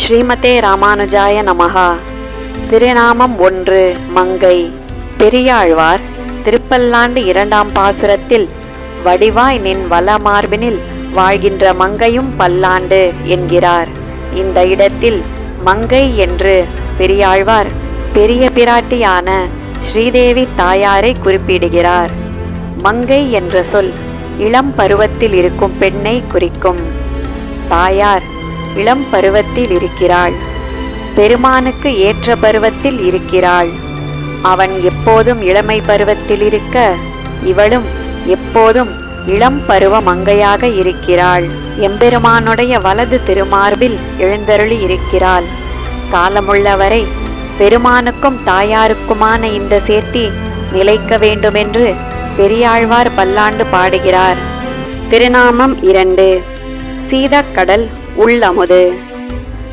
ஸ்ரீமதே ராமானுஜாய நமஹா. திருநாமம் 1. மங்கை. பெரியாழ்வார் திருப்பல்லாண்டு 2ஆம் பாசுரத்தில் வடிவாய் நின் வல மார்பினில் வாழ்கின்ற மங்கையும் பல்லாண்டு என்கிறார். இந்த இடத்தில் மங்கை என்று பெரியாழ்வார் பெரிய பிராட்டியான ஸ்ரீதேவி தாயாரை குறிப்பிடுகிறார். மங்கை என்ற சொல் இளம் பருவத்தில் இருக்கும் பெண்ணை குறிக்கும். தாயார் இளம் பருவத்தில் இருக்கிறாள். பெருமானுக்கு ஏற்ற பருவத்தில் இருக்கிறாள். அவன் எப்போதும் இளமை பருவத்தில் இருக்க இவளும் எப்போதும் இளம் பருவ மங்கையாக இருக்கிறாள். எம்பெருமானுடைய வலது திருமார்பில் எழுந்தருளி இருக்கிறாள். காலமுள்ளவரை பெருமானுக்கும் தாயாருக்குமான இந்த சேர்த்தி நிலைக்க வேண்டுமென்று பெரியாழ்வார் பல்லாண்டு பாடுகிறார். திருநாமம் 2. சீதக்கடல் உள்ளமுது.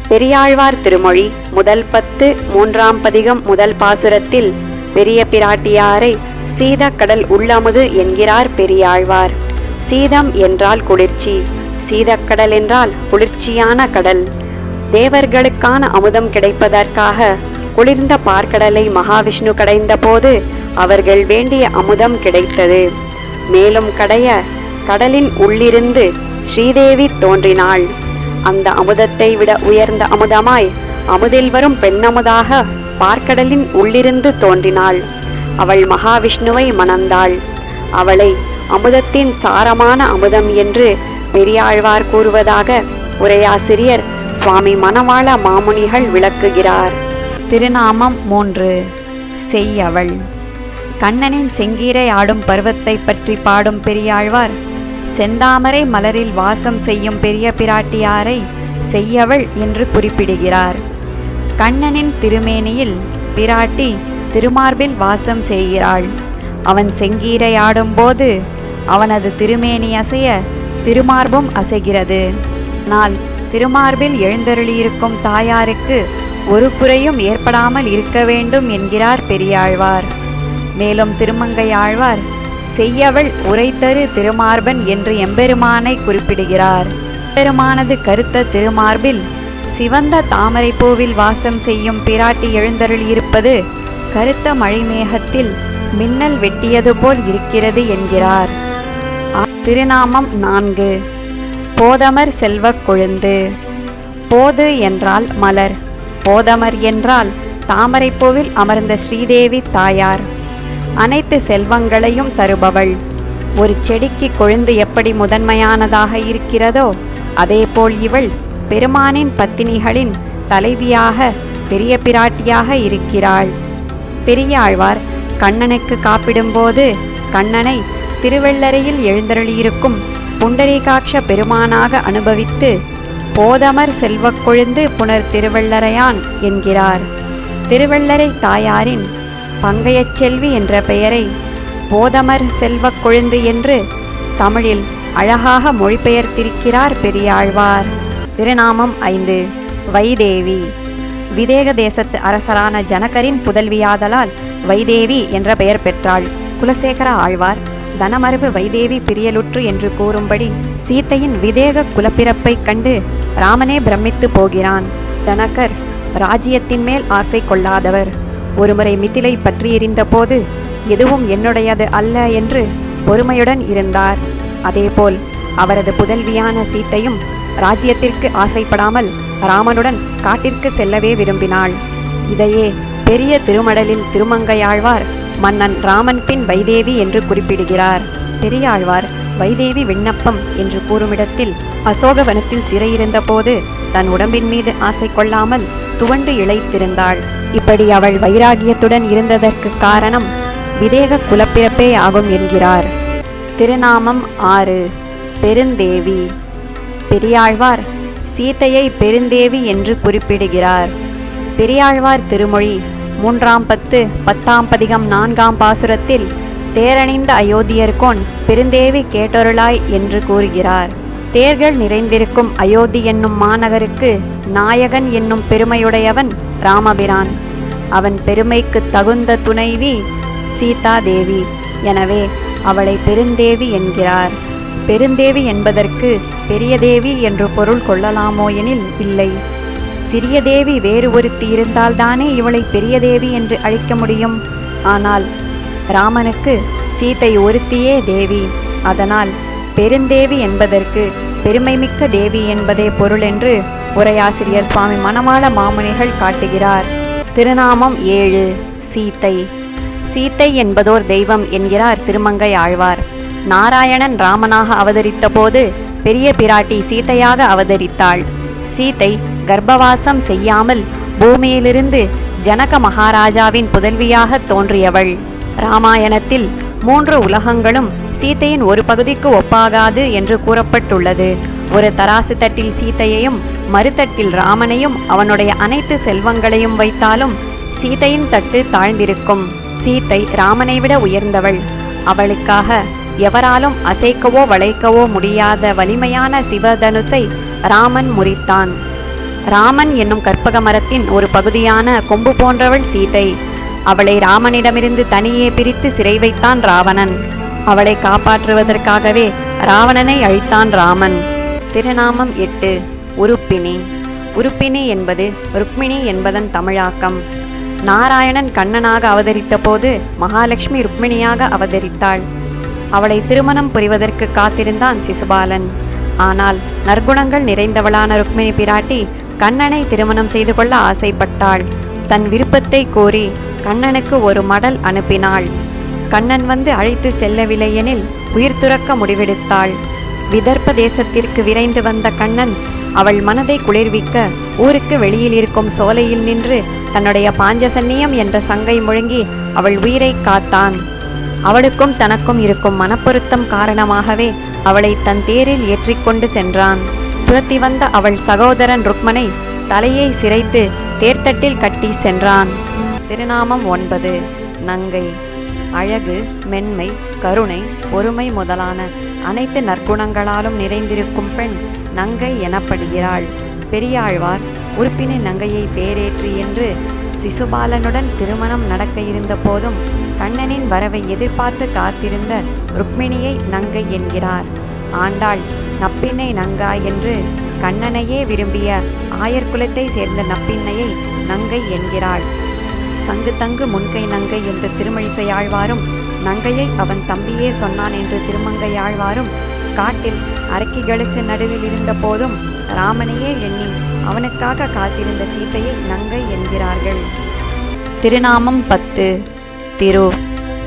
பெரியாழ்வார் திருமொழி முதல் 10 3ஆம் பதிகம் முதல் பாசுரத்தில் பெரிய பிராட்டியாரை சீதக்கடல் உள்ளமுது என்கிறார் பெரியாழ்வார். சீதம் என்றால் குளிர்ச்சி, சீதக்கடல் என்றால் குளிர்ச்சியான கடல். தேவர்களுக்கான அமுதம் கிடைப்பதற்காக குளிர்ந்த பார்க்கடலை மகாவிஷ்ணு கடைந்த போது அவர்கள் வேண்டிய அமுதம் கிடைத்தது. மேலும் கடைய கடலின் உள்ளிருந்து ஸ்ரீதேவி தோன்றினாள். அந்த அமுதத்தை விட உயர்ந்த அமுதமாய் அமுதில் வரும் பெண்ணமுதாக பார்க்கடலின் உள்ளிருந்து தோன்றினாள். அவள் மகாவிஷ்ணுவை மணந்தாள். அவளை அமுதத்தின் சாரமான அமுதம் என்று பெரியாழ்வார் கூறுவதாக உரையாசிரியர் சுவாமி மணவாள மாமுனிகள் விளக்குகிறார். திருநாமம் 3. செய்யவள். கண்ணனின் செங்கீரை ஆடும் பருவத்தை பற்றி பாடும் பெரியாழ்வார் செந்தாமரை மலரில் வாசம் செய்யும் பெரிய பிராட்டியாரை செய்யவள் என்று குறிப்பிடுகிறார். கண்ணனின் திருமேனியில் பிராட்டி திருமார்பில் வாசம் செய்கிறாள். அவன் செங்கீரை ஆடும்போது அவனது திருமேனி அசைய திருமார்பும் அசைகிறது. ஆனால் திருமார்பில் எழுந்தருளியிருக்கும் தாயாருக்கு ஒரு குறையும் ஏற்படாமல் இருக்க வேண்டும் என்கிறார் பெரியாழ்வார். மேலும் திருமங்கையாழ்வார் செய்யவள் உரைத்தரு திருமார்பன் என்று எம்பெருமானை குறிப்பிடுகிறார். எம்பெருமானது கருத்த திருமார்பில் சிவந்த தாமரை பூவில் வாசம் செய்யும் பிராட்டி எழுந்தருளியிருப்பது கருத்த மழைமேகத்தில் மின்னல் வெட்டியது போல் இருக்கிறது என்கிறார். திருநாமம் 4. போதமர் செல்வக் கொழுந்து. போது என்றால் மலர், போதமர் என்றால் தாமரைப்பூவில் அமர்ந்த ஸ்ரீதேவி தாயார். அனைத்து செல்வங்களையும் தருபவள். ஒரு செடிக்கு கொழுந்து எப்படி முதன்மையானதாக இருக்கிறதோ அதேபோல் இவள் பெருமானின் பத்தினிகளின் தலைவியாக பெரிய பிராட்டியாக இருக்கிறாள். பெரியாழ்வார் கண்ணனுக்கு காப்பிடும்போது கண்ணனை திருவெள்ளரையில் எழுந்தருளியிருக்கும் புண்டரீகாட்ச பெருமானாக அனுபவித்து போதமர் செல்வக் கொழுந்து புனர் திருவெள்ளரையான் என்கிறார். திருவெள்ளரை தாயாரின் பங்கையச் செல்வி என்ற பெயரை போதமர் செல்வக் கொழுந்து என்று தமிழில் அழகாக மொழிபெயர்த்திருக்கிறார் பெரியாழ்வார். திருநாமம் 5. வைதேவி. விதேக தேசத்து அரசரான ஜனகரின் புதல்வியாதலால் வைதேவி என்ற பெயர் பெற்றாள். குலசேகர ஆழ்வார் தனமரபு வைதேவி பிரியலுற்று என்று கூறும்படி சீத்தையின் விதேக குலப்பிறப்பைக் கண்டு ராமனே பிரமித்து போகிறான். ஜனகர் ராஜ்யத்தின் மேல் ஆசை கொள்ளாதவர். ஒருமுறை மிதிலை பற்றி எறிந்த போது எதுவும் என்னுடையது அல்ல என்று பொறுமையுடன் இருந்தார். அதேபோல் அவரது புதல்வியான சீத்தையும் ராஜ்யத்திற்கு ஆசைப்படாமல் ராமனுடன் காட்டிற்கு செல்லவே விரும்பினாள். இதையே பெரிய திருமடலில் திருமங்கையாழ்வார் மன்னன் ராமன் பின் வைதேவி என்று குறிப்பிடுகிறார். பெரியாழ்வார் வைதேவி விண்ணப்பம் என்று கூறுமிடத்தில் அசோகவனத்தில் சிறையிருந்த போது தன் உடம்பின் மீது ஆசை கொள்ளாமல் துவண்டு இழைத்திருந்தாள். இப்படி அவள் வைராகியத்துடன் இருந்ததற்கு காரணம் விதேக குலப்பிறப்பே ஆகும் என்கிறார். திருநாமம் 6. பெருந்தேவி. பெரியாழ்வார் சீதையை பெருந்தேவி என்று குறிப்பிடுகிறார். பெரியாழ்வார் திருமொழி 3ஆம் 10ஆம் பதிகம் 4ஆம் பாசுரத்தில் தேரணிந்த அயோத்தியர்கோன் பெருந்தேவி கேட்டொருளாய் என்று கூறுகிறார். தேர்கள் நிறைந்திருக்கும் அயோத்தி என்னும் மாநகருக்கு நாயகன் என்னும் பெருமையுடையவன் ராமபிரான். அவன் பெருமைக்கு தகுந்த துணைவி சீதா தேவி. எனவே அவளை பெருந்தேவி என்கிறார். பெருந்தேவி என்பதற்கு பெரிய தேவி என்று பொருள் கொள்ளலாமோ எனில் இல்லை. சிறிய தேவி வேறு ஒருத்தி இருந்தால்தானே இவளை பெரிய தேவி என்று அழைக்க முடியும். ஆனால் ராமனுக்கு சீதை ஒருத்தியே தேவி. அதனால் பெருந்தேவி என்பதற்கு பெருமைமிக்க தேவி என்பதே பொருள் என்று உரையாசிரியர் சுவாமி மணவாள மாமுனிகள் காட்டுகிறார். திருநாமம் 7. சீதை. சீதை என்பதோர் தெய்வம் என்கிறார் திருமங்கை ஆழ்வார். நாராயணன் ராமனாக அவதரித்த போது பெரிய பிராட்டி சீதையாக அவதரித்தாள். சீதை கர்ப்பவாசம் செய்யாமல் பூமியிலிருந்து ஜனக மகாராஜாவின் புதல்வியாக தோன்றியவள். ராமாயணத்தில் 3 உலகங்களும் சீதையின் ஒரு பகுதிக்கு ஒப்பாகாது என்று கூறப்பட்டுள்ளது. ஒரு தராசு தட்டில் சீதையையும் மறுதட்டில் ராமனையும் அவனுடைய அனைத்து செல்வங்களையும் வைத்தாலும் சீதையின் தட்டு தாழ்ந்திருக்கும். சீதை ராமனை விட உயர்ந்தவள். அவளுக்காக எவராலும் அசைக்கவோ வளைக்கவோ முடியாத வலிமையான சிவதனுசை ராமன் முறித்தான். ராமன் என்னும் கற்பக மரத்தின் ஒரு பகுதியான கொம்பு போன்றவள் சீதை. அவளை ராமனிடமிருந்து தனியே பிரித்து சிறை வைத்தான் ராவணன். அவளை காப்பாற்றுவதற்காகவே ராவணனை அழித்தான் ராமன். திருநாமம் 8. உருப்பினி. உருப்பினி என்பது ருக்மிணி என்பதன் தமிழாக்கம். நாராயணன் கண்ணனாக அவதரித்த போது மகாலட்சுமி ருக்மிணியாக அவதரித்தாள். அவளை திருமணம் புரிவதற்கு காத்திருந்தான் சிசுபாலன். ஆனால் நற்குணங்கள் நிறைந்தவளான ருக்மிணி பிராட்டி கண்ணனை திருமணம் செய்து கொள்ள ஆசைப்பட்டாள். தன் விருப்பத்தை கோரி கண்ணனுக்கு ஒரு மடல் அனுப்பினாள். கண்ணன் வந்து அழைத்து செல்லவில்லை எனில் உயிர் துறக்க முடிவெடுத்தாள். விதர்ப்ப தேசத்திற்கு விரைந்து வந்த கண்ணன் அவள் மனதை குளிர்விக்க ஊருக்கு வெளியில் இருக்கும் சோலையில் நின்று தன்னுடைய பாஞ்சசன்னியம் என்ற சங்கை முழங்கி அவள் உயிரை காத்தான். அவளுக்கும் தனக்கும் இருக்கும் மனப்பொருத்தம் காரணமாகவே அவளை தன் தேரில் ஏற்றிக்கொண்டு சென்றான். துரத்தி வந்த அவள் சகோதரன் ருக்மனை தலையை சிரைத்து தேர்தட்டில் கட்டி சென்றான். திருநாமம் 9. நங்கை. அழகு, மென்மை, கருணை, பொறுமை முதலான அனைத்து நற்குணங்களாலும் நிறைந்திருக்கும் பெண் நங்கை எனப்படுகிறாள். பெரியாழ்வார் உருப்பினி நங்கையை தேரேற்றி என்று சிசுபாலனுடன் திருமணம் நடக்க இருந்த போதும் கண்ணனின் வரவை எதிர்பார்த்து காத்திருந்த ருக்மிணியை நங்கை என்கிறார். ஆண்டாள் நப்பின்னை நங்கா என்று கண்ணனையே விரும்பிய ஆயர்குலத்தை சேர்ந்த நப்பின்னையை நங்கை என்கிறாள். சங்கு தங்கு முன்கை நங்கை என்று திருமழிசையாழ்வாரும் நங்கையை அவன் தம்பியே சொன்னான் என்று திருமங்கையாழ்வாரும் காட்டில் அரக்கிகளுக்கு நடுவில் இருந்த போதும் ராமனையே எண்ணி அவனுக்காக காத்திருந்த சீதையை நங்கை என்கிறார்கள். திருநாமம் 10. திரு.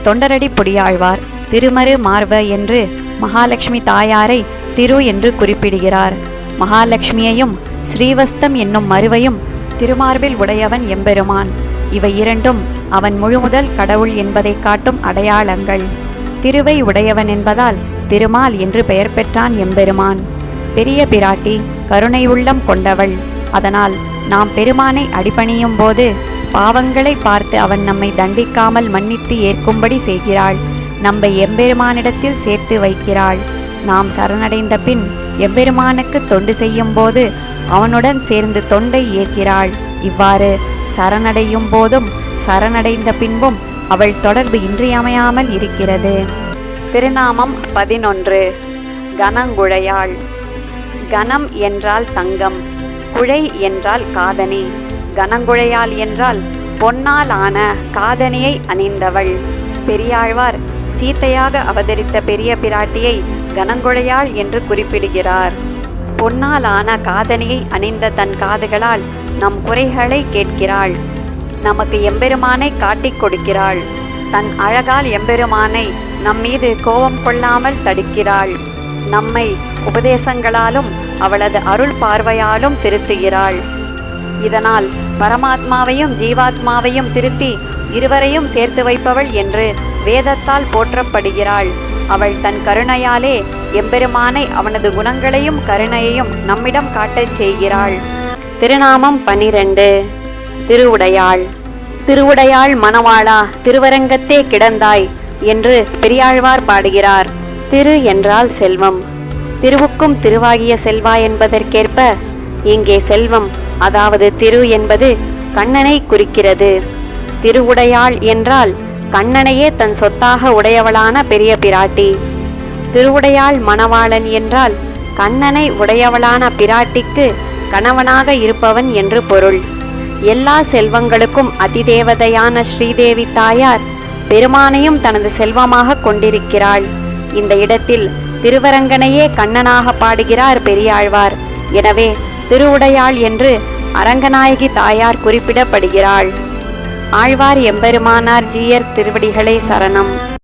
தொண்டரடி பொடியாழ்வார் திருமரு மார்வ என்று மகாலட்சுமி தாயாரை திரு என்று குறிப்பிடுகிறார். மகாலட்சுமியையும் ஸ்ரீவஸ்தம் என்னும் மருவையும் திருமார்பில் உடையவன் எம்பெருமான். இவை இரண்டும் அவன் முழுமுதல் கடவுள் என்பதை காட்டும் அடையாளங்கள். திருவை உடையவன் என்பதால் திருமால் என்று பெயர் பெற்றான் எம்பெருமான். பெரிய பிராட்டி கருணை உள்ளம் கொண்டவள். அதனால் நாம் பெருமானை அடிபணியும் போது பாவங்களை பார்த்து அவன் நம்மை தண்டிக்காமல் மன்னித்து ஏற்கும்படி செய்கிறாள். நம்மை எம்பெருமானிடத்தில் சேர்த்து வைக்கிறாள். நாம் சரணடைந்த பின் எம்பெருமானுக்கு தொண்டு செய்யும் போது அவனுடன் சேர்ந்து தொண்டை ஏற்கிறாள். இவ்வாறு சரணடையும் போதும் சரணடைந்த பின்பும் அவள் தொடர்பு இன்றியமையாமல் இருக்கிறது. திருநாமம் 11. கனங்குழையாள். கனம் என்றால் தங்கம், குழை என்றால் காதணி. கனங்குழையாள் என்றால் பொன்னால் ஆன காதணியை அணிந்தவள். பெரியாழ்வார் சீதையாக அவதரித்த பெரிய பிராட்டியை கனங்குழையாள் என்று குறிப்பிடுகிறார். பொன்னால் ஆன காதணியை அணிந்த தன் காதுகளால் நம் குறைகளை கேட்கிறாள். நமக்கு எம்பெருமானை காட்டிக் கொடுக்கிறாள். தன் அழகால் எம்பெருமானை நம்மீது கோபம் கொள்ளாமல் தடுக்கிறாள். நம்மை உபதேசங்களாலும் அவளது அருள் பார்வையாலும் திருத்துகிறாள். இதனால் பரமாத்மாவையும் ஜீவாத்மாவையும் திருத்தி இருவரையும் சேர்த்து வைப்பவள் என்று வேதத்தால் போற்றப்படுகிறாள். அவள் தன் கருணையாலே எம்பெருமானை அவனது குணங்களையும் கருணையையும் நம்மிடம் காட்டச் செய்கிறாள். திருநாமம் 12. திருவுடையாள். திருவுடையாள் மணவாளா திருவரங்கத்தே கிடந்தாய் என்று பெரியாழ்வார் பாடுகிறார். திரு என்றால் செல்வம். திருவுக்கும் திருவாகிய செல்வா என்பதற்கேற்ப இங்கே செல்வம் அதாவது திரு என்பது கண்ணனை குறிக்கிறது. திருவுடையாள் என்றால் கண்ணனையே தன் சொத்தாக உடையவளான பெரிய பிராட்டி. திருவுடையாள் மணவாளன் என்றால் கண்ணனை உடையவளான பிராட்டிக்கு கணவனாக இருப்பவன் என்று பொருள். எல்லா செல்வங்களுக்கும் அதிதேவதையான ஸ்ரீதேவி தாயார் பெருமானையும் தனது செல்வமாக கொண்டிருக்கிறாள். இந்த இடத்தில் திருவரங்கனையே கண்ணனாக பாடுகிறார் பெரியாழ்வார். எனவே திருவுடையாள் என்று அரங்கநாயகி தாயார் குறிப்பிடப்படுகிறாள். ஆழ்வார் எம்பெருமானார் ஜீயர் திருவடிகளே சரணம்.